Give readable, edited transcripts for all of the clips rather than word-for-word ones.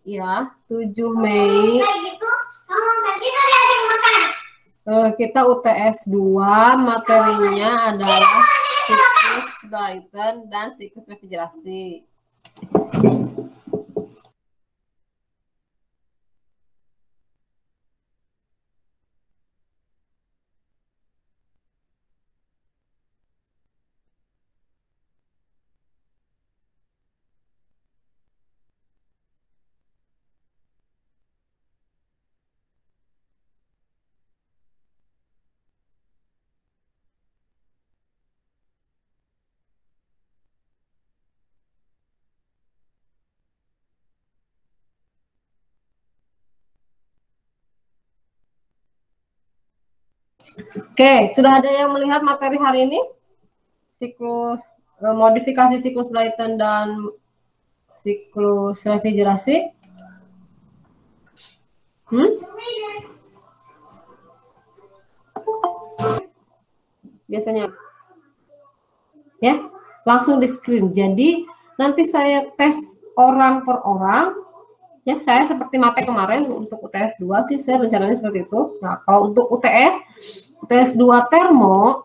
ya, 7 Mei. Kita UTS 2, materinya adalah siklus Brayton dan siklus refrigerasi. Oke, sudah ada yang melihat materi hari ini? Siklus modifikasi siklus Brayton dan siklus refrigerasi. Biasanya ya, langsung di screen. Jadi nanti saya tes orang per orang. Ya, saya seperti materi kemarin untuk UTS 2 sih saya rencananya seperti itu. Nah, kalau untuk UTS 2 termo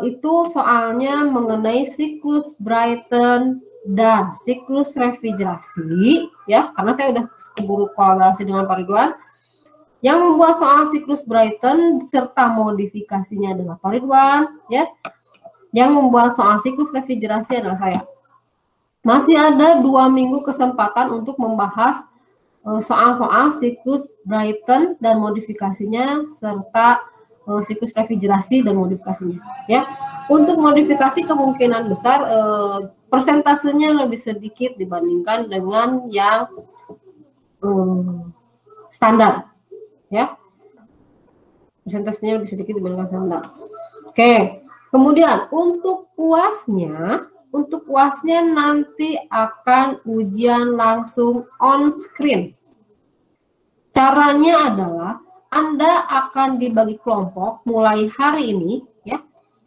itu soalnya mengenai siklus Brayton dan siklus refrigerasi ya, karena saya udah keburu kolaborasi dengan Pak Ridwan. Yang membuat soal siklus Brayton serta modifikasinya adalah Pak Ridwan ya. Yang membuat soal siklus refrigerasi adalah saya. Masih ada 2 minggu kesempatan untuk membahas soal-soal siklus Brayton dan modifikasinya serta siklus refrigerasi dan modifikasinya ya. Untuk modifikasi kemungkinan besar persentasenya lebih sedikit dibandingkan dengan yang standar ya. Persentasenya lebih sedikit dibandingkan standar. Oke, kemudian untuk UASnya nanti akan ujian langsung on screen. Caranya adalah Anda akan dibagi kelompok mulai hari ini ya.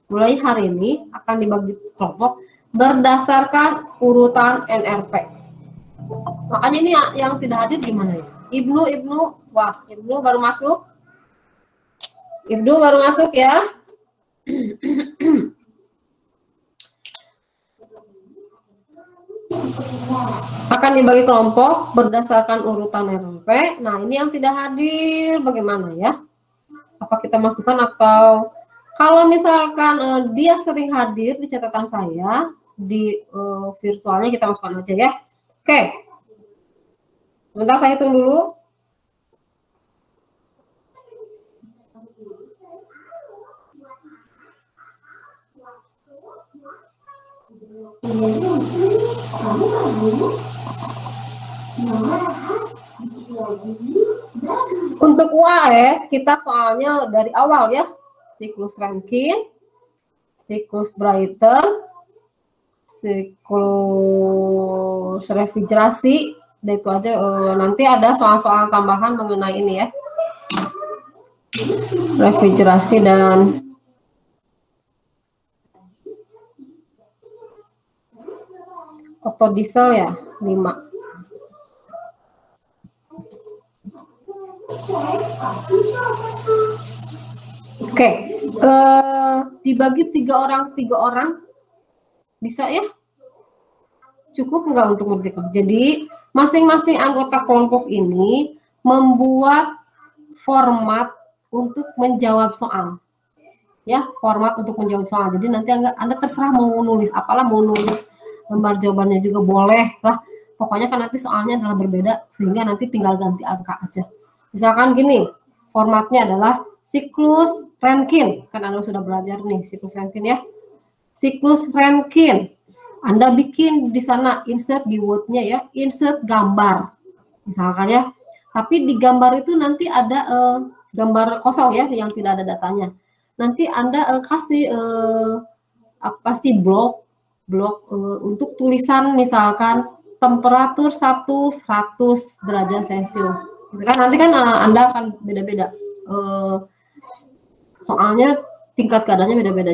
Mulai hari ini akan dibagi kelompok berdasarkan urutan NRP. Makanya ini yang tidak hadir gimana ya? Ibnu, wah, Ibnu baru masuk. Ibnu baru masuk ya. Akan dibagi kelompok berdasarkan urutan RMP. Nah, ini yang tidak hadir bagaimana ya? Apa kita masukkan atau kalau misalkan dia sering hadir di catatan saya di virtualnya kita masukkan aja ya. Oke. Sebentar saya hitung dulu. Untuk UAS kita soalnya dari awal ya, siklus Rankine, siklus Brayton, siklus refrigerasi, dan itu aja. Nanti ada soal-soal tambahan mengenai ini ya, refrigerasi dan otodiesel ya, 5. Oke, dibagi 3 orang bisa ya? Cukup nggak untuk ngerjakan? Jadi masing-masing anggota kelompok ini membuat format untuk menjawab soal. Ya, format untuk menjawab soal. Jadi nanti Anda terserah mau nulis apalah, mau nulis lembar jawabannya juga boleh lah. Pokoknya kan nanti soalnya adalah berbeda sehingga nanti tinggal ganti angka aja. Misalkan gini, formatnya adalah siklus Rankine. Kan Anda sudah belajar nih siklus Rankine ya. Siklus Rankine. Anda bikin di sana insert di Word-nya ya, insert gambar. Misalkan ya. Tapi di gambar itu nanti ada gambar kosong ya yang tidak ada datanya. Nanti Anda kasih apa sih blok untuk tulisan misalkan temperatur 100 derajat Celcius. Kan nanti kan Anda akan beda-beda. Soalnya tingkat keadaannya beda-beda.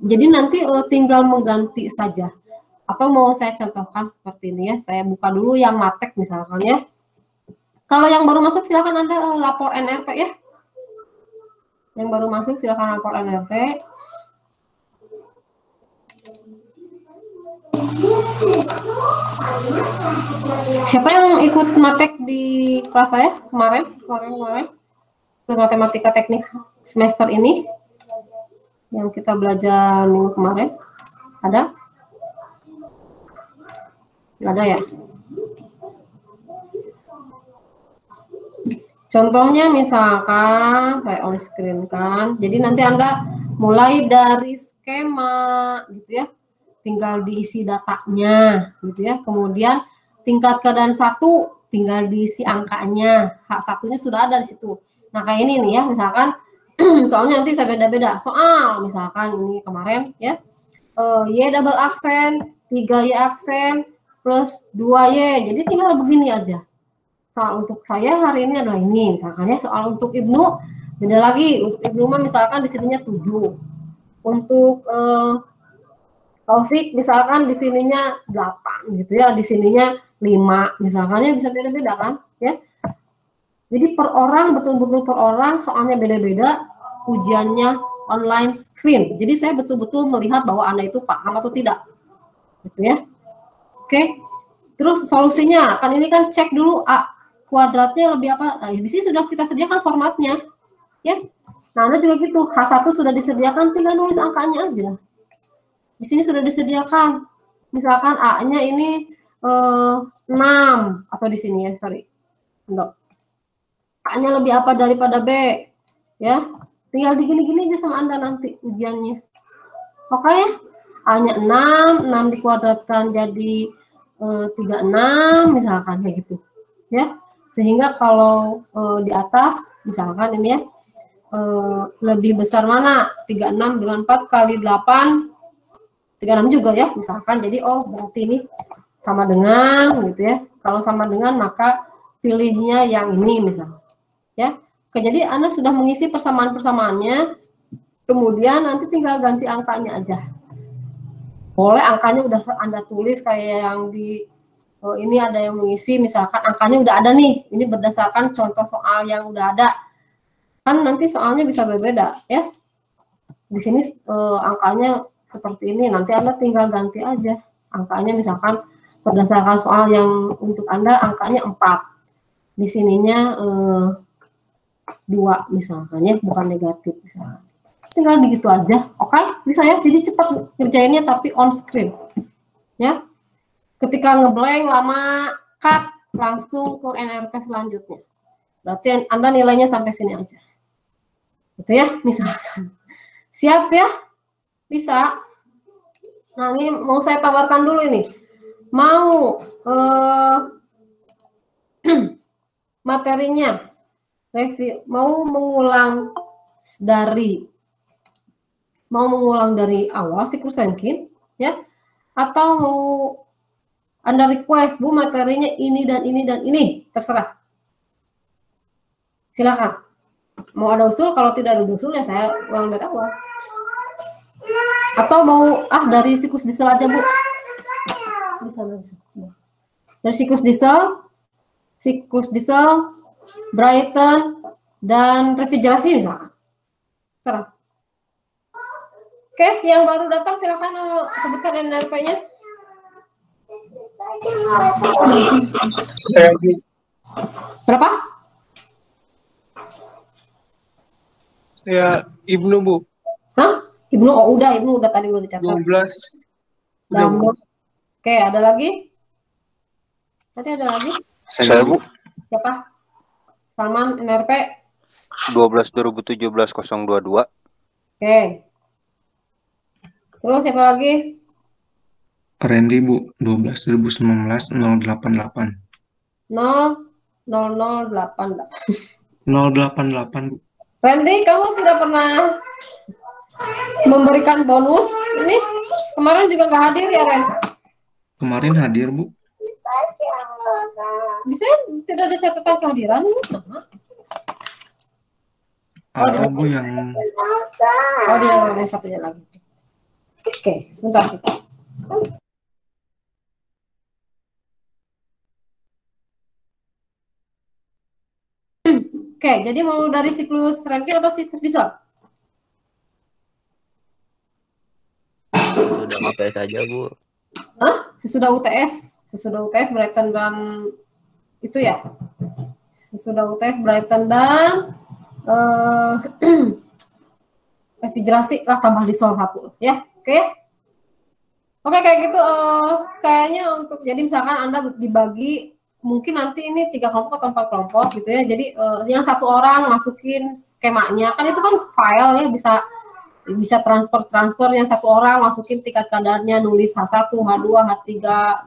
Jadi nanti tinggal mengganti saja. Atau mau saya contohkan seperti ini ya, saya buka dulu yang matek misalkan ya. Kalau yang baru masuk silakan Anda lapor NRP ya. Yang baru masuk silakan lapor NRP. Siapa yang ikut matek di kelas saya kemarin ke matematika teknik semester ini yang kita belajar minggu kemarin? Ada? Nggak ada ya? Contohnya misalkan saya on screen kan, jadi nanti Anda mulai dari skema gitu ya, tinggal diisi datanya gitu ya, kemudian tingkat keadaan 1 tinggal diisi angkanya, H1-nya sudah ada di situ. Nah kayak ini nih ya, misalkan soalnya nanti bisa beda-beda, soal misalkan ini kemarin ya, Y double aksen, 3Y aksen, plus 2Y, jadi tinggal begini aja. Soal untuk saya hari ini adalah ini, misalkan ya. Soal untuk Ibnu beda lagi. Untuk Ibnu mah misalkan di sininya 7. Untuk Taufik misalkan di sininya 8 gitu ya, di sininya 5 misalkannya, bisa beda-beda kan ya. Jadi per orang, betul-betul per orang, soalnya beda-beda, ujiannya online screen. Jadi saya betul-betul melihat bahwa Anda itu paham atau tidak. Gitu ya. Oke. Terus solusinya, kan ini kan cek dulu A kuadratnya lebih apa? Nah, di sini sudah kita sediakan formatnya, ya. Nah, Anda juga gitu. H1 sudah disediakan, tinggal nulis angkanya aja. Di sini sudah disediakan. Misalkan A-nya ini 6 atau di sini ya, sorry. A-nya lebih apa daripada B, ya. Tinggal digini-gini aja sama Anda nanti ujiannya. Oke ya? A-nya 6 dikuadratkan jadi 36 misalkan kayak gitu, ya. Sehingga kalau di atas misalkan ini ya, lebih besar mana? 36 dengan 4 kali 8 36 juga ya misalkan. Jadi oh berarti ini sama dengan gitu ya. Kalau sama dengan maka pilihnya yang ini misalnya ya. Oke, jadi Anda sudah mengisi persamaan-persamaannya, kemudian nanti tinggal ganti angkanya aja. Boleh angkanya udah Anda tulis kayak yang di ini ada yang mengisi, misalkan angkanya udah ada nih, ini berdasarkan contoh soal yang udah ada. Kan nanti soalnya bisa berbeda ya. Di sini angkanya seperti ini, nanti Anda tinggal ganti aja. Angkanya misalkan berdasarkan soal yang untuk Anda angkanya 4. Di sininya 2 misalkan ya, bukan negatif misalkan. Tinggal begitu aja, oke? Bisa ya, jadi cepat kerjainnya tapi on screen. Ya. Ketika ngeblank lama, cut langsung ke NRP selanjutnya. Berarti Anda nilainya sampai sini aja. Gitu ya, misalkan. Siap ya? Bisa. Nah, ini mau saya tawarkan dulu ini. Mau materinya, review, mau mengulang dari awal siklus Rankine, ya? Atau mau Anda request, Bu, materinya ini dan ini dan ini, terserah. Silakan. Mau ada usul, kalau tidak ada usul ya saya ulang dari awal. Atau mau dari siklus diesel aja, Bu. Bisa. Dari siklus diesel, Brighton, dan refrigerasi misalkan. Terserah. Oke, yang baru datang silakan sebutkan NRP-nya. Berapa? Saya Ibnu, Bu. Hah? Ibnu, oh udah, Ibnu udah tadi udah dicatat. 12. Udah, Bu. Oke, ada lagi? Tadi ada lagi? Saya, Bu. Siapa? Salman, NRP? 12/2017/022. Oke. Terus siapa lagi? Randy, Bu. 12/2019/088. 00088. 088, Bu. Randy, kamu tidak pernah memberikan bonus ini? Kemarin juga nggak hadir ya, Ren? Kemarin hadir, Bu. Bisa tidak ada catatan kehadiran? Ada, Bu, yang... Oh, dia yang satunya lagi. Oke, sebentar. Oke, jadi mau dari siklus Rankine atau siklus Diesel? Sudah UTS saja, Bu. Hah? Sesudah UTS? Sesudah UTS Brighton dan itu ya? Sesudah UTS Brighton dan refrigerasi lah, tambah Diesel 1 ya. Oke. Oke, kayak gitu kayaknya untuk, jadi misalkan Anda dibagi, mungkin nanti ini 3 kelompok atau 4 kelompok gitu ya. Jadi yang 1 orang masukin skemanya, kan itu kan file ya, bisa transfer yang 1 orang masukin tingkat kadarnya, nulis H1, H2, H3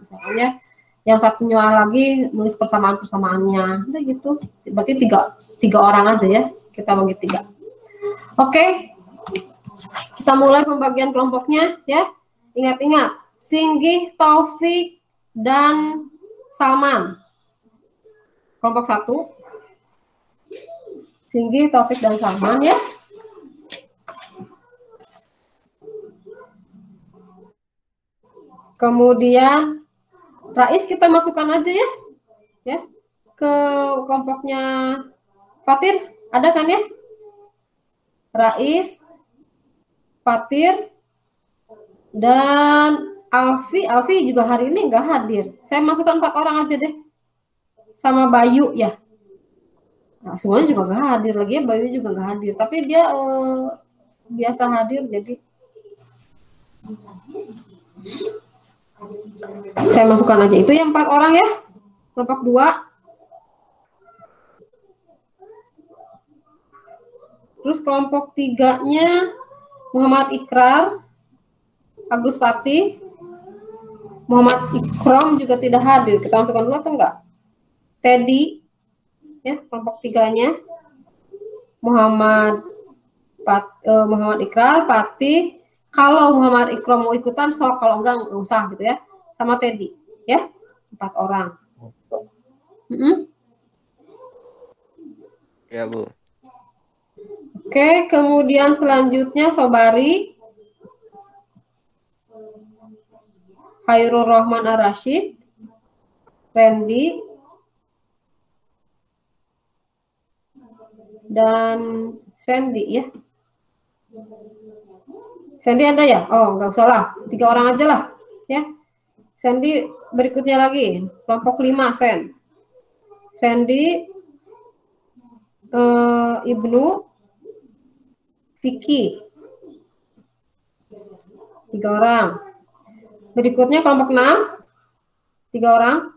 misalnya, yang satunya lagi nulis persamaannya. Udah gitu. Berarti 3 orang aja ya. Kita bagi 3. Oke. Kita mulai pembagian kelompoknya ya. Ingat-ingat, Singgih, Taufik, dan Salman. Kelompok 1. Singgih, Taufik, dan Salman ya. Kemudian Rais kita masukkan aja ya. Ya. Ke kelompoknya Fatir, ada kan ya? Rais, Fatir, dan Alfi juga hari ini nggak hadir. Saya masukkan 4 orang aja deh. Sama Bayu ya. Nah, semuanya juga nggak hadir lagi ya, Bayu juga nggak hadir. Tapi dia biasa hadir, jadi saya masukkan aja. Itu yang 4 orang ya. Kelompok 2. Terus kelompok 3-nya Muhammad Ikrar, Agus Fatih, Muhammad Ikrom juga tidak hadir. Kita masukkan dulu atau enggak? Teddy, ya, kelompok 3-nya Muhammad Ikrar, Fatih. Kalau Muhammad Ikrom mau ikutan, so, kalau enggak usah gitu ya. Sama Teddy, ya, 4 orang. Ya, Bu. Oke, kemudian selanjutnya Sobari, Khairul Rahman Ar-Rasyid, Randy, dan Sandy ya. Sandy ada ya? Oh, nggak usah lah. 3 orang aja lah ya. Sandy berikutnya lagi, kelompok 5 Sandy, Ibnu, Vicky, 3 orang. Berikutnya kelompok 6, 3 orang,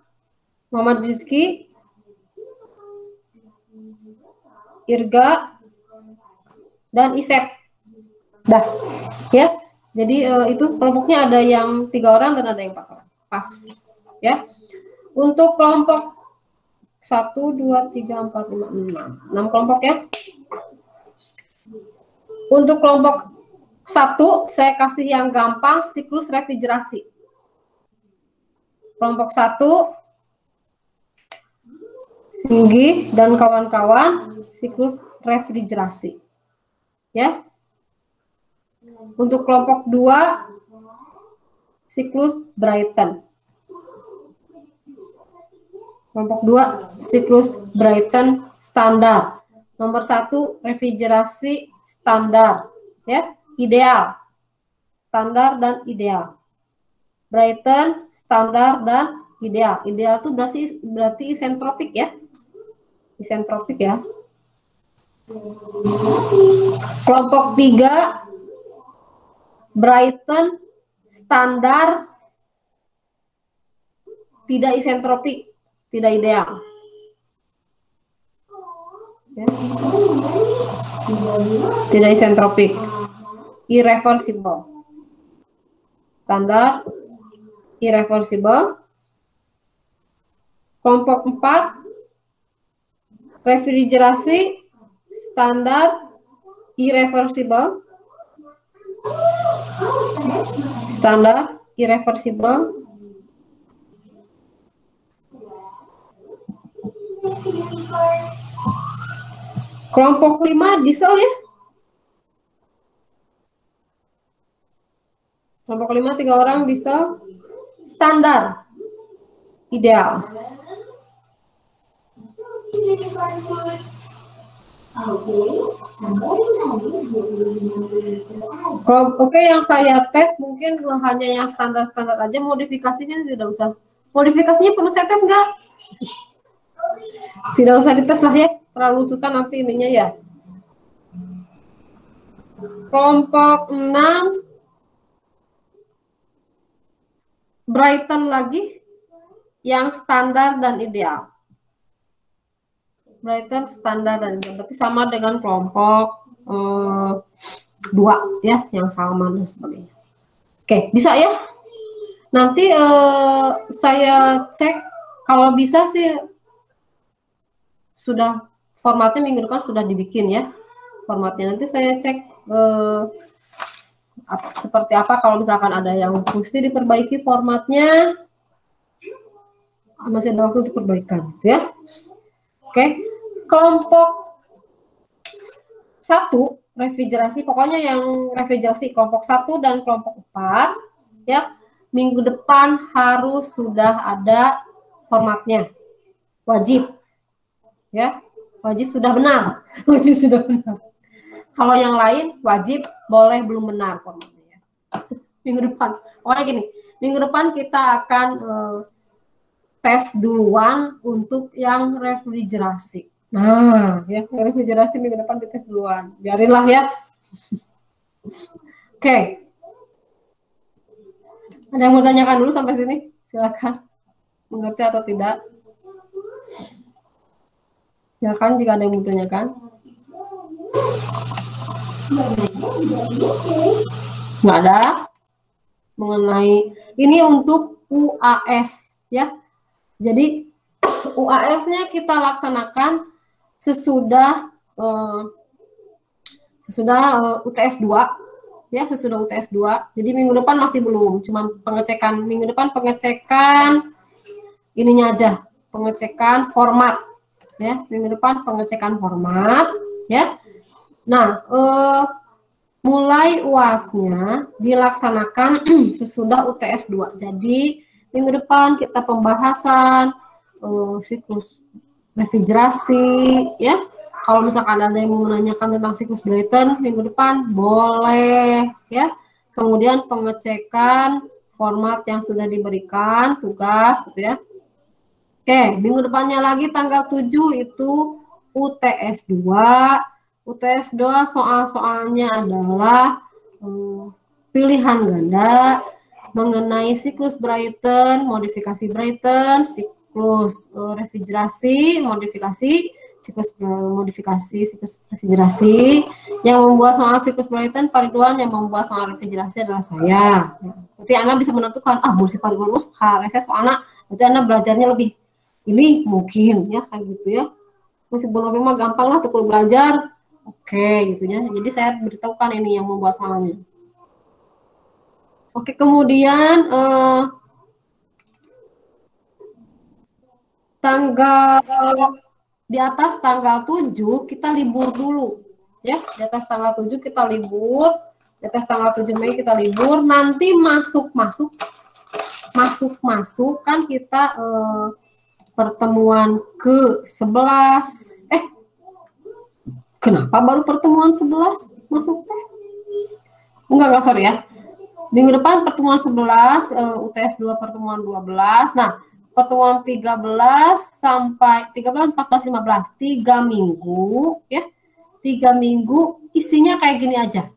Muhammad Rizky, Irga, dan Isep. Dah, ya. Jadi itu kelompoknya ada yang 3 orang dan ada yang 4 orang. Pas, ya. Untuk kelompok 1, 2, 3, 4, 5, 6 kelompok ya. Untuk kelompok 1, saya kasih yang gampang, siklus refrigerasi. Kelompok 1, Singgih dan kawan-kawan, siklus refrigerasi. Ya. Untuk kelompok 2, siklus Brighton. Kelompok 2, siklus Brighton standar. Nomor 1, refrigerasi standar. Ya, ideal. Standar dan ideal. Brighton, standar, dan ideal. Ideal itu berarti isentropik ya. Isentropik ya. Kelompok 3, Brighton, standar, tidak isentropik, tidak ideal. Ya. Tidak isentropik, irreversible. Standar, irreversible. Kelompok 4, refrigerasi, standar, irreversible. Standar, irreversible. Kelompok 5, diesel ya. Kelompok 5, 3 orang, diesel, standar, ideal. Oke, yang saya tes mungkin hanya yang standar-standar aja, modifikasinya tidak usah. Modifikasinya perlu saya tes nggak? Tidak usah dites lah ya, terlalu susah nanti ininya ya. Kelompok 6, Brighton lagi, yang standar dan ideal. Brighton standar dan ideal, berarti sama dengan kelompok 2 ya, yang sama dan sebagainya. Oke, bisa ya? Nanti saya cek, kalau bisa sih sudah formatnya minggu depan sudah dibikin ya formatnya. Nanti saya cek seperti apa, kalau misalkan ada yang mesti diperbaiki formatnya, masih ada waktu untuk perbaikan ya. Oke, kelompok 1 refrigerasi, pokoknya yang refrigerasi kelompok 1 dan kelompok 4 ya, minggu depan harus sudah ada formatnya, wajib ya, wajib sudah benar. Wajib sudah benar. Kalau yang lain wajib boleh belum benar formatnya. Minggu depan, pokoknya gini, minggu depan kita akan tes duluan untuk yang refrigerasi. Nah, ya refrigerasi minggu depan dites duluan. Biarinlah ya. Oke. Ada yang mau tanyakan dulu sampai sini? Silakan. Mengerti atau tidak? Silakan jika ada yang mau tanyakan. Nggak ada. Mengenai ini untuk UAS ya. Jadi UAS-nya kita laksanakan sesudah UTS 2 ya, sesudah UTS 2. Jadi minggu depan masih belum, cuma pengecekan. Minggu depan pengecekan ininya aja, pengecekan format ya. Minggu depan pengecekan format ya. Nah, mulai UAS-nya dilaksanakan sesudah UTS 2. Jadi minggu depan kita pembahasan siklus refrigerasi ya. Kalau misalkan ada yang mau menanyakan tentang siklus Brighton minggu depan boleh ya. Kemudian pengecekan format yang sudah diberikan tugas gitu ya. Oke, minggu depannya lagi tanggal 7 itu UTS 2. UTS 2 soal-soalnya adalah pilihan ganda mengenai siklus Brighton, modifikasi Brighton, siklus refrigerasi, modifikasi, siklus modifikasi, siklus refrigerasi. Yang membuat soal siklus Brighton, Pak Ridwan, yang membuat soal refrigerasi adalah saya. Nanti Anda bisa menentukan, mesti Pak Ridwan reses soalnya, nanti Anda belajarnya lebih ini mungkin ya, kayak gitu ya. Meskipun memang gampang lah tukul belajar, oke gitu ya. Jadi saya beritahukan ini yang membuat soalnya. Oke, kemudian tanggal di atas tanggal 7 kita libur dulu ya. Di atas tanggal 7 kita libur, di atas tanggal 7 Mei kita libur. Nanti masuk kan kita pertemuan ke-11. Kenapa baru pertemuan 11 masuknya? Enggak, sorry ya. Minggu depan pertemuan 11, UTS 2 pertemuan 12. Nah, pertemuan 13 sampai 13, 14, 15, 3 minggu ya. 3 minggu isinya kayak gini aja.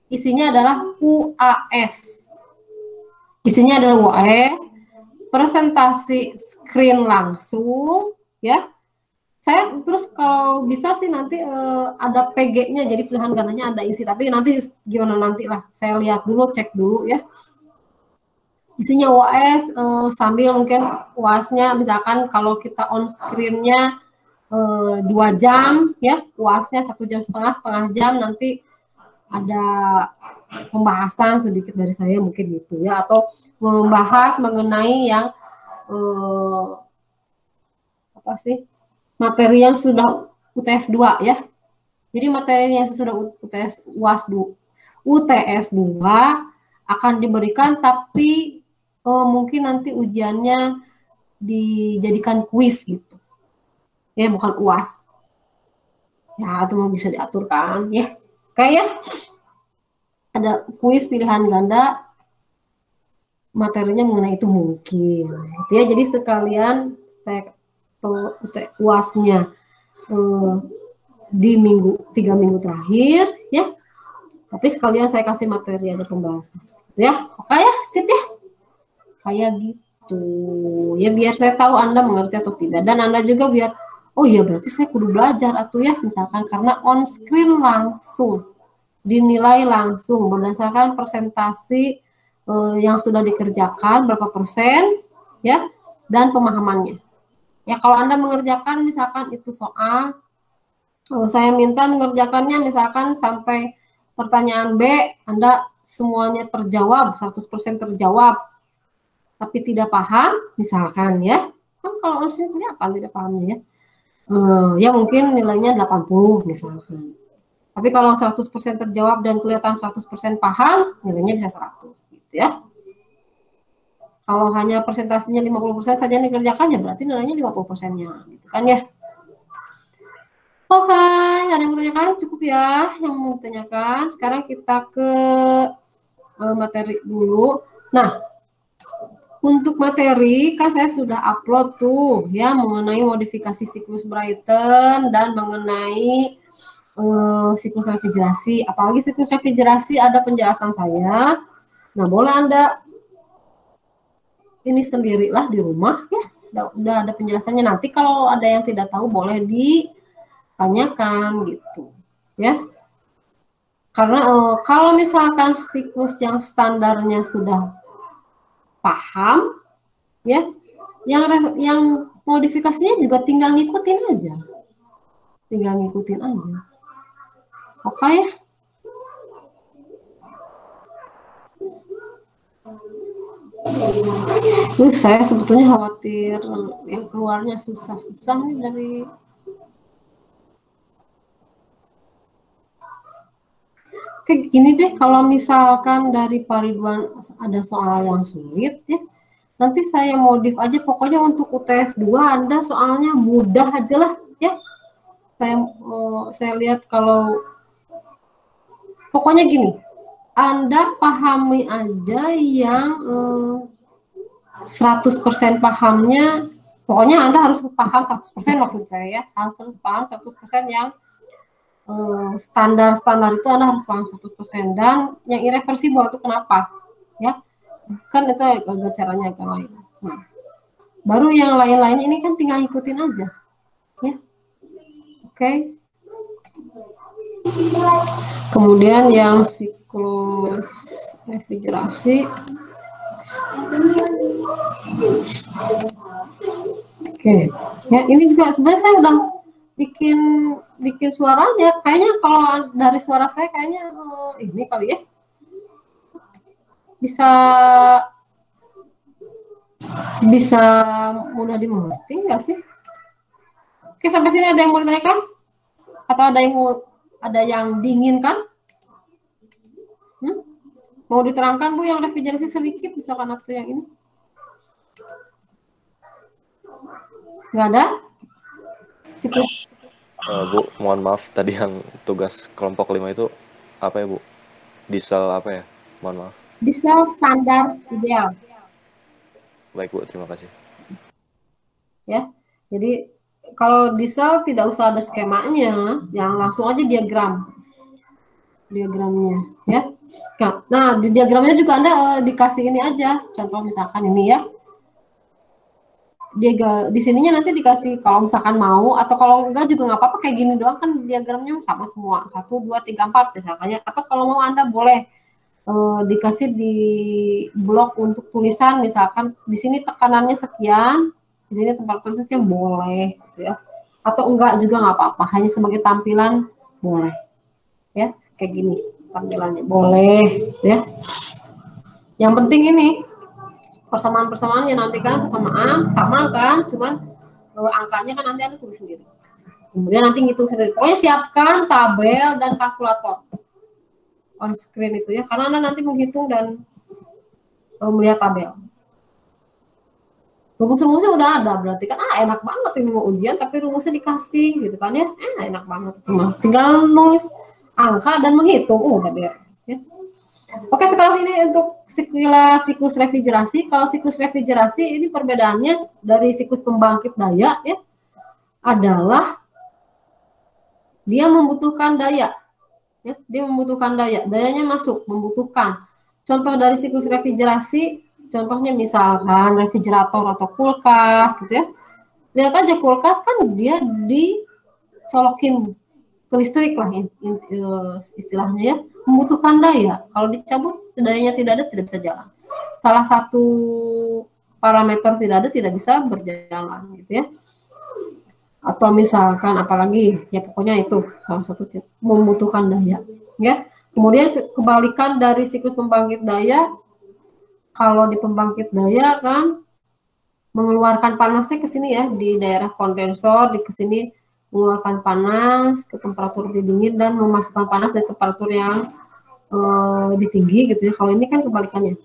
Isinya adalah UAS. Isinya adalah UAS, presentasi screen langsung ya. Saya terus kalau bisa sih nanti ada PG-nya, jadi pilihan gandanya ada isi, tapi nanti gimana nanti lah, saya lihat dulu, cek dulu ya. Isinya UAS sambil mungkin UAS-nya misalkan kalau kita on screen-nya 2 jam ya, UAS-nya 1 jam setengah jam, nanti ada pembahasan sedikit dari saya mungkin gitu ya, atau membahas mengenai yang materi yang sudah UTS 2 ya. Jadi materi yang sudah UTS 2 akan diberikan, tapi mungkin nanti ujiannya dijadikan kuis gitu. Ya, bukan UAS. Ya, itu mau bisa diatur kan ya. Kayak ada kuis pilihan ganda, materinya mengenai itu mungkin. Gitu ya. Jadi sekalian saya UASnya di 3 minggu terakhir ya. Tapi sekalian saya kasih materi ada pembahasan. Ya, oke ya, sip ya. Kayak gitu. Ya biar saya tahu Anda mengerti atau tidak. Dan Anda juga biar, oh iya berarti saya kudu belajar atau ya, misalkan karena on screen langsung dinilai langsung berdasarkan persentasi yang sudah dikerjakan berapa persen ya, dan pemahamannya. Ya kalau Anda mengerjakan misalkan itu soal saya minta mengerjakannya misalkan sampai pertanyaan B, Anda semuanya terjawab, 100% terjawab, tapi tidak paham, misalkan ya, kan kalau usia apa tidak pahamnya ya, ya mungkin nilainya 80 misalkan. Tapi kalau 100% terjawab dan kelihatan 100% paham, nilainya bisa 100 gitu ya. Kalau hanya persentasinya 50% saja yang dikerjakan, ya berarti nilainya 50%-nya gitu kan ya. Oke, ada yang mau tanyakan? Cukup ya yang mau tanyakan. Sekarang kita ke materi dulu. Nah, untuk materi kan saya sudah upload tuh ya mengenai modifikasi siklus Brighton dan mengenai siklus refrigerasi. Apalagi siklus refrigerasi ada penjelasan saya. Nah, boleh Anda ini sendirilah di rumah ya. Udah ada penjelasannya. Nanti kalau ada yang tidak tahu boleh ditanyakan gitu ya. Karena kalau misalkan siklus yang standarnya sudah paham ya, yang modifikasinya juga tinggal ngikutin aja. Oke ya. Saya sebetulnya khawatir yang keluarnya susah-susah nih dari kayak gini deh, kalau misalkan dari Pak Ridwan ada soal yang sulit ya, nanti saya modif aja, pokoknya untuk UTS 2 Anda soalnya mudah aja lah ya. Saya lihat kalau pokoknya gini, Anda pahami aja yang 100% pahamnya, pokoknya Anda harus paham 100% maksud saya ya, harus paham 100% yang standar itu Anda harus paham 100%. Dan yang irreversible itu kenapa ya, kan itu agak caranya agak lain. Nah, baru yang lain-lain ini kan tinggal ikutin aja ya. Oke. Kemudian yang siklus refrigerasi, oke ya, ini juga sebenarnya saya udah bikin suaranya. Kayaknya kalau dari suara saya kayaknya ini kali ya bisa mudah dimengerti nggak sih? Oke, sampai sini ada yang mau ditanyakan atau ada yang diinginkan? Mau diterangkan Bu yang refrigerasi sedikit misalkan atau yang ini? Nggak ada? Bu, mohon maaf tadi yang tugas kelompok 5 itu apa ya Bu? Diesel apa ya? Mohon maaf. Diesel standar ideal. Baik Bu, terima kasih. Ya, jadi kalau diesel tidak usah ada skemanya, yang langsung aja diagramnya ya. Nah, di diagramnya juga Anda dikasih ini aja, contoh misalkan ini ya. Di sininya nanti dikasih kalau misalkan mau, atau kalau enggak juga nggak apa-apa, kayak gini doang kan diagramnya sama semua, 1, 2, 3, 4 misalkannya. Atau kalau mau Anda boleh dikasih di blok untuk tulisan, misalkan di sini tekanannya sekian, di sini tempat tulisnya boleh gitu ya. Atau enggak juga nggak apa-apa, hanya sebagai tampilan boleh ya, kayak gini tampilannya boleh ya. Yang penting ini persamaan-persamaannya, nanti kan persamaan sama kan, cuman angkanya kan nanti Anda tulis sendiri. Kemudian nanti ngitung sendiri. Pokoknya siapkan tabel dan kalkulator on screen itu ya, karena Anda nanti menghitung dan melihat tabel. Rumus-rumusnya udah ada, berarti kan enak banget ini mau ujian tapi rumusnya dikasih gitu kan ya. Enak banget. Cuma tinggal nulis angka dan menghitung, udah beres ya. Oke, sekarang ini untuk siklus refrigerasi. Kalau siklus refrigerasi ini perbedaannya dari siklus pembangkit daya ya adalah dia membutuhkan daya. Ya, dia membutuhkan daya. Dayanya masuk, membutuhkan. Contoh dari siklus refrigerasi, contohnya misalkan refrigerator atau kulkas gitu ya. Lihat aja kulkas kan dia dicolokin ke listrik lah istilahnya ya, membutuhkan daya. Kalau dicabut dayanya tidak ada, tidak bisa jalan. Salah satu parameter tidak ada, tidak bisa berjalan gitu ya. Atau misalkan apalagi ya pokoknya itu salah satu membutuhkan daya ya. Kemudian kebalikan dari siklus pembangkit daya, kalau di pembangkit daya kan mengeluarkan panasnya ke sini ya, di daerah kondensor di kesini mengeluarkan panas ke temperatur lebih dingin dan memasukkan panas dari temperatur yang lebih tinggi gitu ya. Kalau ini kan kebalikannya,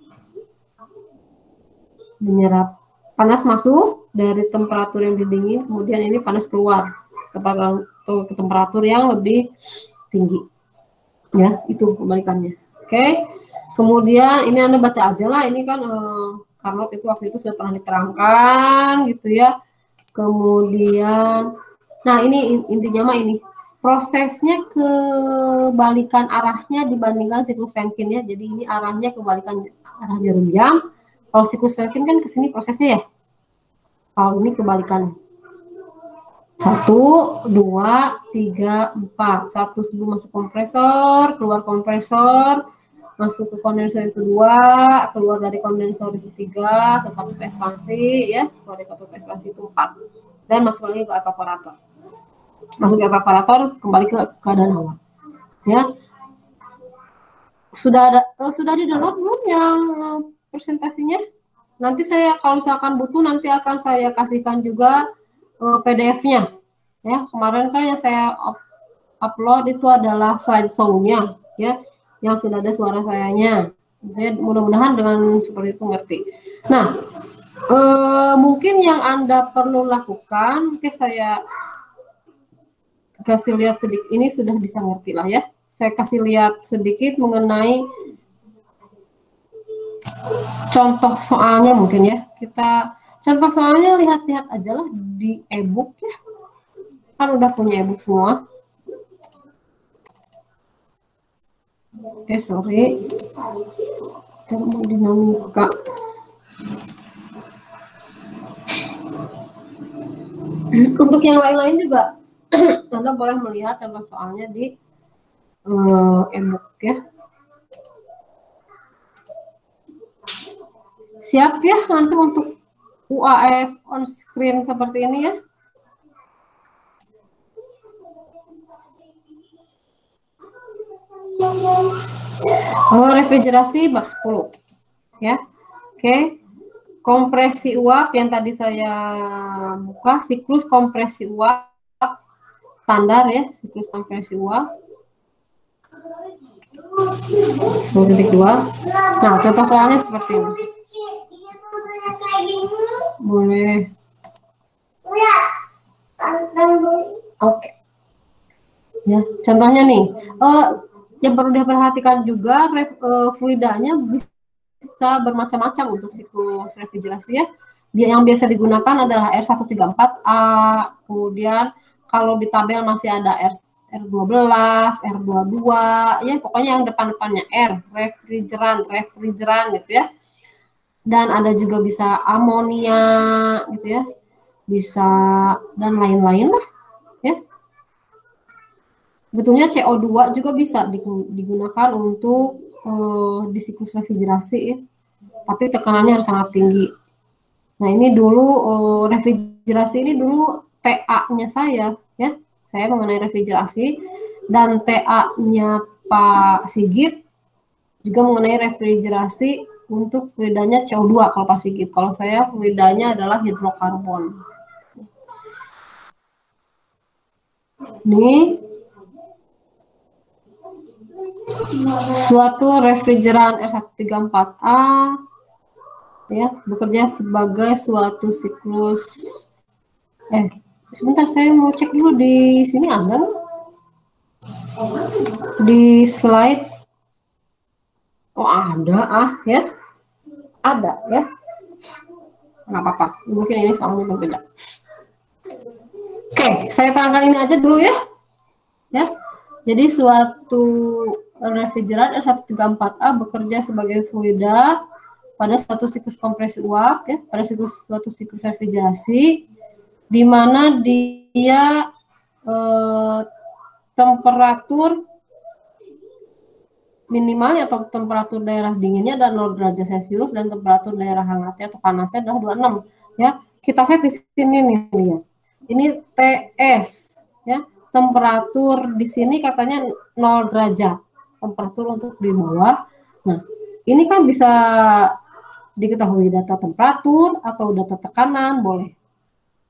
menyerap panas masuk dari temperatur yang lebih dingin, kemudian ini panas keluar ke temperatur yang lebih tinggi ya, itu kebalikannya. Oke. Kemudian ini Anda baca aja lah, ini kan Carnot itu waktu itu sudah pernah diterangkan gitu ya. Kemudian nah ini intinya mah ini prosesnya kebalikan arahnya dibandingkan siklus Rankine ya. Jadi ini arahnya kebalikan arah jarum jam. Kalau siklus Rankine kan ke sini prosesnya ya. Kalau ini kebalikan. 1, 2, 3, 4. 1 sebelum masuk kompresor, keluar kompresor, masuk ke kondensor yang kedua, keluar dari kondensor yang ketiga, ke katup ekspansi ya, keluar dari katup ekspansi itu 4. Dan masuk lagi ke evaporator. Masuk ke evaporator, kembali ke keadaan awal. Ya. Sudah di-download belum yang presentasinya? Nanti saya kalau misalkan butuh nanti akan saya kasihkan juga PDF-nya. Ya, kemarin kan yang saya upload itu adalah slideshow-nya ya, yang sudah ada suara sayanya. Saya mudah-mudahan dengan seperti itu ngerti. Nah, mungkin yang Anda perlu lakukan, oke saya kasih lihat sedikit, ini sudah bisa ngerti lah ya. Saya kasih lihat sedikit mengenai contoh soalnya mungkin ya. Kita contoh soalnya lihat-lihat aja lah di e-book ya. Kan udah punya e-book semua. Sorry. Termodinamika. Untuk yang lain-lain juga Anda boleh melihat contoh soalnya di e-book ya. Siap ya nanti untuk UAS on screen seperti ini ya. Refrigerasi bab 10 ya. Oke. Kompresi uap yang tadi saya buka, siklus kompresi uap standar ya, siklus kompresi uap 10.2. Nah, contoh soalnya seperti ini. Boleh. Oke. Ya, contohnya nih. Yang perlu diperhatikan juga fluidanya bisa bermacam-macam untuk siklus refrigerasi ya. Yang biasa digunakan adalah R134A, kemudian kalau di tabel masih ada R12, R22 ya, pokoknya yang depan-depannya R, refrigeran gitu ya. Dan ada juga bisa amonia gitu ya. Bisa dan lain-lain lah ya. Betulnya CO2 juga bisa digunakan untuk di siklus refrigerasi ya. Tapi tekanannya harus sangat tinggi. Nah, ini dulu refrigerasi ini dulu TA-nya saya ya. Saya mengenai refrigerasi dan TA-nya Pak Sigit juga mengenai refrigerasi untuk fluidanya CO2 kalau Pak Sigit. Kalau saya fluidanya adalah hidrokarbon. Nih suatu refrigeran R134A ya, bekerja sebagai suatu siklus. Sebentar, saya mau cek dulu di sini ada nggak? Di slide. Oh, ada ya. Ada ya. Nggak apa-apa. Mungkin ini soalnya berbeda. Oke, saya terangkan ini aja dulu ya. Ya. Jadi suatu refrigeran R134A bekerja sebagai fluida pada suatu siklus kompresi uap ya, pada suatu siklus refrigerasi di mana dia temperatur minimalnya atau temperatur daerah dinginnya adalah 0 derajat Celcius dan temperatur daerah hangatnya atau panasnya adalah 26 ya. Kita set di sini nih ya. Ini TS ya. Temperatur di sini katanya 0 derajat. Temperatur untuk di bawah. Nah, ini kan bisa diketahui data temperatur atau data tekanan boleh.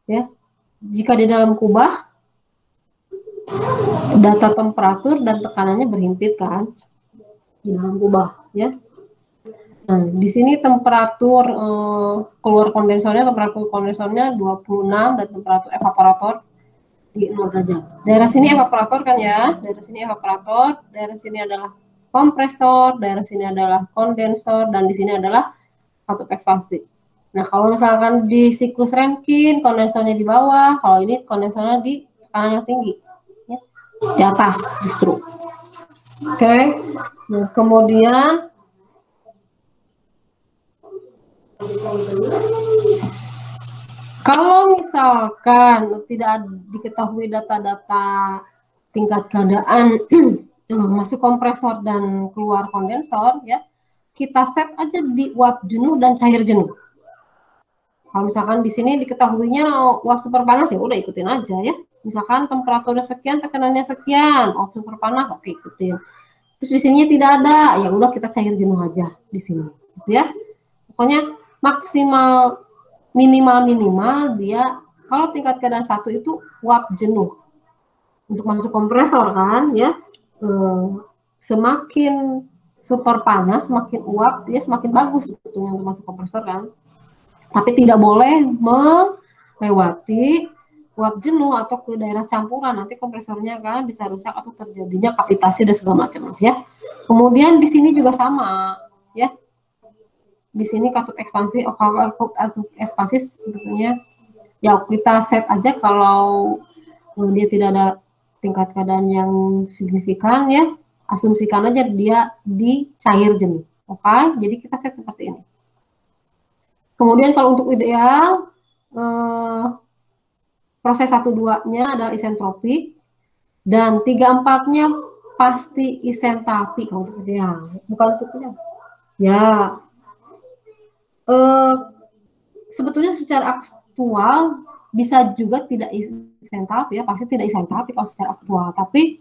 Ya. Jika di dalam kubah data temperatur dan tekanannya berhimpit kan di dalam kubah ya. Nah, di sini temperatur keluar kondensornya, temperatur kondensornya 26 dan temperatur evaporator di 0 derajat. Daerah sini evaporator kan ya, daerah sini evaporator, daerah sini adalah kompresor, daerah sini adalah kondensor, dan di sini adalah katup ekspansi. Nah, kalau misalkan di siklus Rankine, kondensornya di bawah, kalau ini kondensornya di tekanan yang tinggi, ya, di atas justru. Oke, nah kemudian kalau misalkan tidak diketahui data-data tingkat keadaan masuk kompresor dan keluar kondensor, ya, kita set aja di uap jenuh dan cair jenuh. Kalau misalkan di sini diketahuinya uap super panas, ya udah ikutin aja ya. Misalkan temperaturnya sekian, tekanannya sekian, uap super panas, oke ikutin. Terus di sini tidak ada, ya udah kita cair jenuh aja di sini, gitu ya. Pokoknya maksimal minimal dia kalau tingkat keadaan 1 itu uap jenuh untuk masuk kompresor kan ya, semakin super panas, semakin uap dia semakin bagus sebetulnya untuk masuk kompresor kan. Tapi tidak boleh melewati uap jenuh atau ke daerah campuran, nanti kompresornya kan bisa rusak atau terjadinya kapitasi dan segala macam ya. Kemudian di sini juga sama ya. Di sini katup ekspansi, katup ekspansi sebetulnya ya kita set aja kalau dia tidak ada tingkat keadaan yang signifikan ya, asumsikan aja dia di cair jenuh. Oke, jadi kita set seperti ini. Kemudian kalau untuk ideal proses 1-2-nya adalah isentropik dan 3-4-nya pasti isentalpik kalau untuk ideal, bukan untuk ideal. Ya. Sebetulnya secara aktual bisa juga tidak isentalpi ya, pasti tidak isentalpi kalau secara aktual. Tapi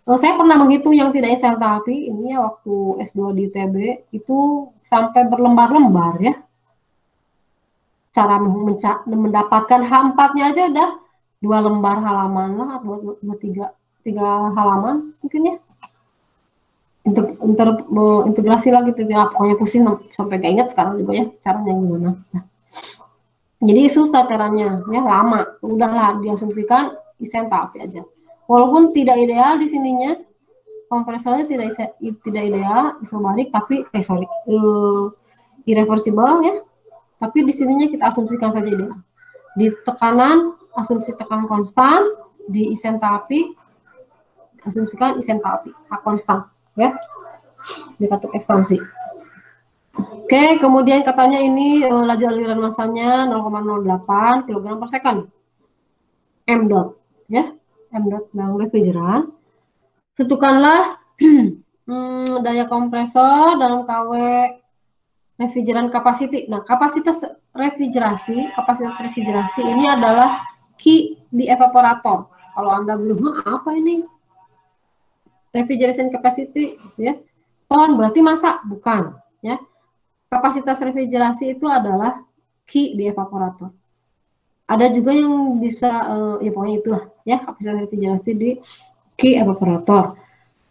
saya pernah menghitung yang tidak isentalpi ini ya waktu S2 di ITB itu sampai berlembar-lembar ya. Cara mendapatkan H4-nya aja udah 2 lembar halaman lah, atau 3 halaman mungkin ya. Integrasi lagi gitu ya, pokoknya pusing sampai gak ingat sekarang juga ya caranya gimana. Nah, jadi susah caranya ya, lama, udahlah diasumsikan isentalpi aja. Walaupun tidak ideal di sininya, kompresornya tidak ideal, isobarik tapi irreversible ya. Tapi di sininya kita asumsikan saja ideal. Di tekanan asumsi tekanan konstan, di isentalpi asumsikan isentalpi konstan ya. Di katup ekspansi. Oke, kemudian katanya ini laju aliran masanya 0,08 kg per second. M dot ya, M dot dalam refrigeran. Tentukanlah daya kompresor dalam KW refrigeran capacity. Nah, kapasitas refrigerasi ini adalah Q di evaporator. Kalau Anda belum apa ini? Refrigeration capacity ya. Ton berarti masa? Bukan ya. Kapasitas refrigerasi itu adalah Q di evaporator. Ada juga yang bisa ya pokoknya itulah ya, kapasitas refrigerasi di Q evaporator.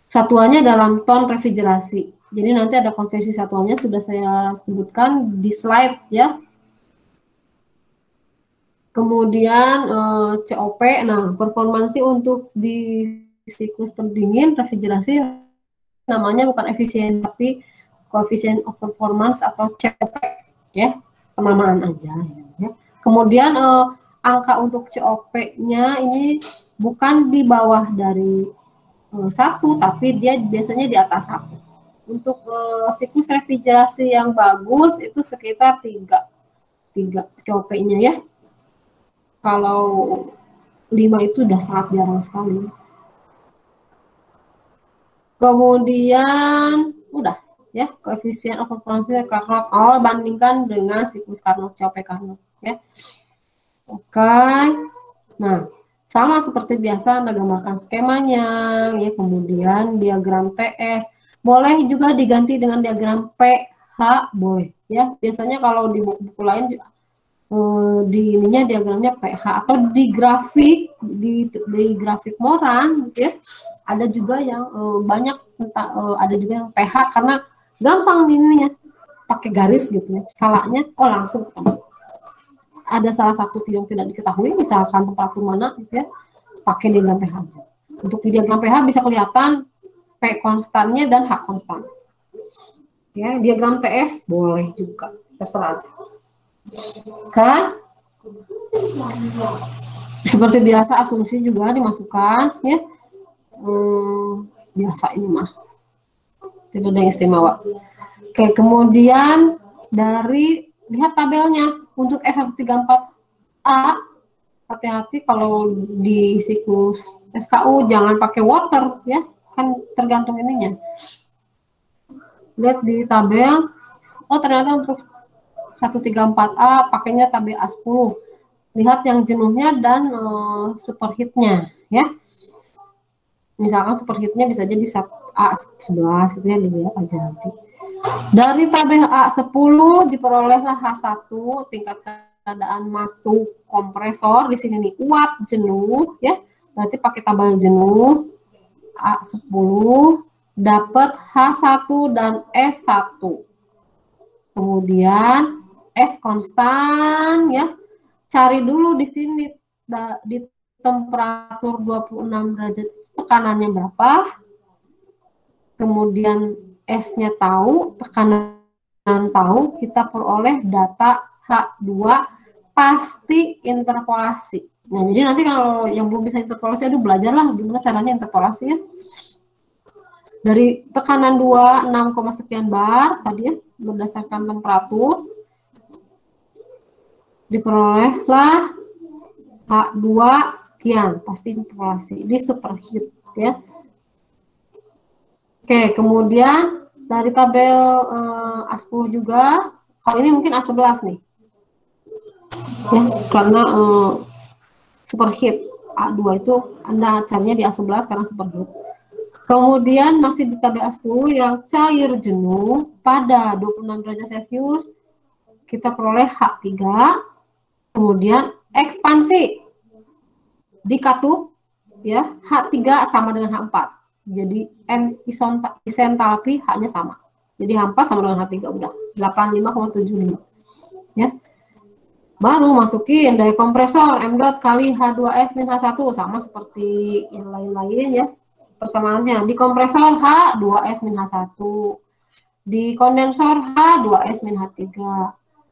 Satuannya dalam ton refrigerasi. Jadi nanti ada konversi satuannya sudah saya sebutkan di slide ya. Kemudian COP, nah performansi untuk di siklus pendingin refrigerasi namanya bukan efisien tapi coefficient of performance atau COP ya, penamaan aja ya. Kemudian angka untuk COP-nya ini bukan di bawah dari 1 tapi dia biasanya di atas 1. Untuk siklus refrigerasi yang bagus itu sekitar 3 COP-nya ya. Kalau 5 itu udah sangat jarang sekali. Kemudian udah ya, koefisien of performance Carnot bandingkan dengan siklus Carnot, COP Carnot ya. Oke. Nah, sama seperti biasa Anda gambarkan skemanya ya, kemudian diagram TS. Boleh juga diganti dengan diagram PH, boleh ya. Biasanya kalau di buku-buku lain di ininya diagramnya PH, atau di grafik di grafik Moran ya. Ada juga yang banyak ada juga yang PH karena gampang ininya pakai garis gitu ya. Skalanya langsung ketemu. Ada salah satu yang tidak diketahui, misalkan temperatur mana gitu ya, pakai diagram pH aja. Untuk di diagram pH bisa kelihatan P konstannya dan H konstan. Ya, diagram TS boleh juga, terserah. Kan? Seperti biasa asumsi juga dimasukkan ya. Biasa ini mah. Tidak ada yang istimewa. Oke, kemudian dari lihat tabelnya untuk S134A, hati-hati kalau di siklus SKU jangan pakai water ya, kan tergantung ininya. Lihat di tabel, ternyata untuk 134A pakainya tabel A10. Lihat yang jenuhnya dan superheatnya ya. Misalkan superheatnya bisa jadi A11 gitu ya, dilihat aja nanti. Dari tabel A10 diperolehlah H1 tingkat keadaan masuk kompresor. Di sini nih uap jenuh ya. Berarti pakai tabel jenuh A10 dapat H1 dan S1. Kemudian S konstan ya. Cari dulu di sini di temperatur 26 derajat tekanannya berapa. Kemudian S-nya tahu, tekanan tahu, kita peroleh data H2 pasti interpolasi. Nah, jadi nanti kalau yang belum bisa interpolasi, belajarlah gimana caranya interpolasi ya. Dari tekanan 2, 6, sekian bar tadi ya, berdasarkan temperatur, diperolehlah H2 sekian, pasti interpolasi di superheat ya. Oke, kemudian dari tabel A10 juga, kalau ini mungkin A11 nih. Ya, karena superheat A2 itu Anda carinya di A11 karena superheat. Kemudian masih di tabel A10 yang cair jenuh pada 26 derajat Celcius, kita peroleh H3, kemudian ekspansi di katup ya, H3 sama dengan H4. Jadi isentalpi H-nya sama. Jadi H4 sama dengan H3 udah 85,75 ya. Baru masukin daya kompresor M dot kali H2S min H1 sama seperti yang lain-lain ya. Persamaannya di kompresor H2S min H1, di kondensor H2S min H3,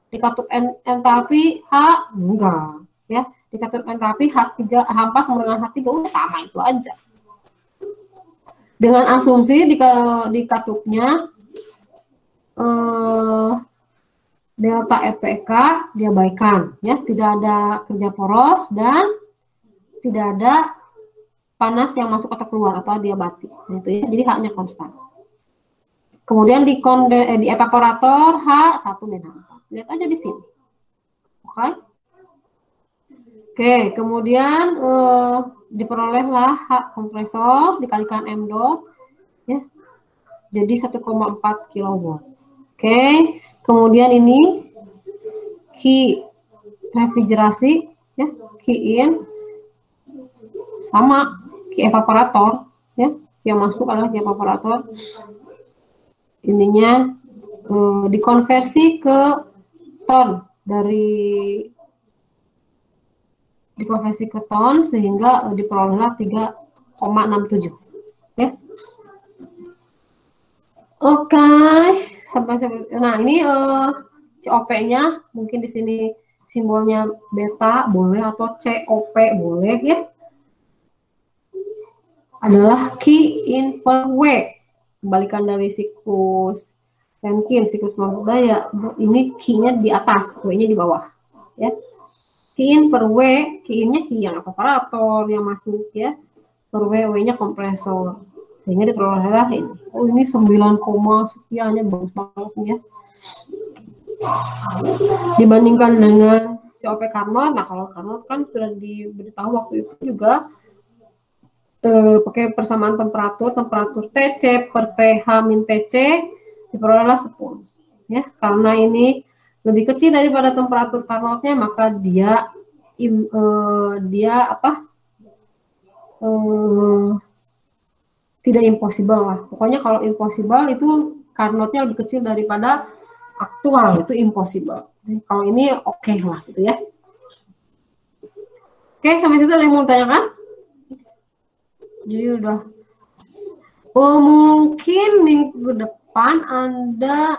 di katup entalpi H enggak ya. Di katup entalpi H4 sama dengan H3 udah sama itu aja. Dengan asumsi di katupnya delta EPK diabaikan ya, tidak ada kerja poros dan tidak ada panas yang masuk atau keluar atau adiabatik gitu ya. Jadi H-nya konstan. Kemudian di evaporator H1 dan H4. Lihat aja di sini. Oke, kemudian diperolehlah H kompresor dikalikan M dot ya. Jadi 1,4 kW. Oke, kemudian ini Q refrigerasi ya, Q in sama Q evaporator ya. Yang masuk adalah Q evaporator. ininya dikonversi ke ton sehingga diperolehlah 3,67 ya. Oke, nah ini COP-nya mungkin di sini simbolnya beta boleh atau COP boleh ya. Adalah key in per W, kebalikan dari siklus Rankine, siklus Manggudaya. Ini key-nya di atas, W-nya di bawah ya. Key in per W, key in-nya key yang evaporator yang masuk ya, per W, W-nya kompresor, sehingga diperolehlah ini. Oh ini 9, sekiannya bagus banget ya. Dibandingkan dengan COP Carnot, nah kalau Carnot kan sudah diberitahu waktu itu juga pakai persamaan temperatur TC per TH min TC diperolehlah 10 ya. Karena ini lebih kecil daripada temperatur Carnotnya, maka dia tidak impossible lah. Pokoknya kalau impossible itu Carnotnya lebih kecil daripada aktual, itu impossible. Kalau ini oke lah gitu ya. Oke, sampai situ ada yang mau tanyakan? Jadi udah. Mungkin minggu depan Anda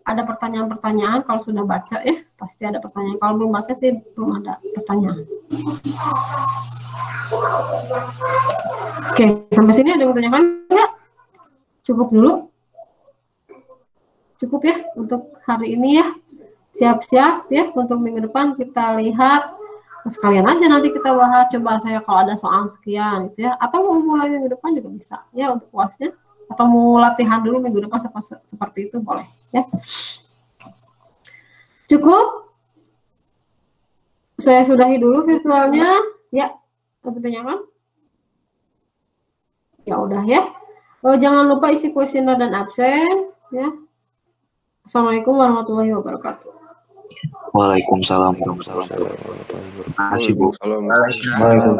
ada pertanyaan-pertanyaan. Kalau sudah baca ya, pasti ada pertanyaan. Kalau belum baca sih belum ada pertanyaan. Oke, sampai sini ada yang mau tanyakan enggak? Cukup dulu. Cukup ya untuk hari ini ya. Siap-siap ya untuk minggu depan kita lihat. Sekalian aja nanti kita bahas, coba saya kalau ada soal sekian gitu ya, atau mau mulai minggu depan juga bisa ya untuk UASnya, atau mau latihan dulu minggu depan seperti itu boleh ya. Cukup, saya sudahi dulu virtualnya ya. Pertanyaan ya udah ya. Jangan lupa isi kuesioner dan absen ya. Assalamualaikum warahmatullahi wabarakatuh. Waalaikumsalam warahmatullahi wabarakatuh. Terima kasih Bu. Waalaikumsalam.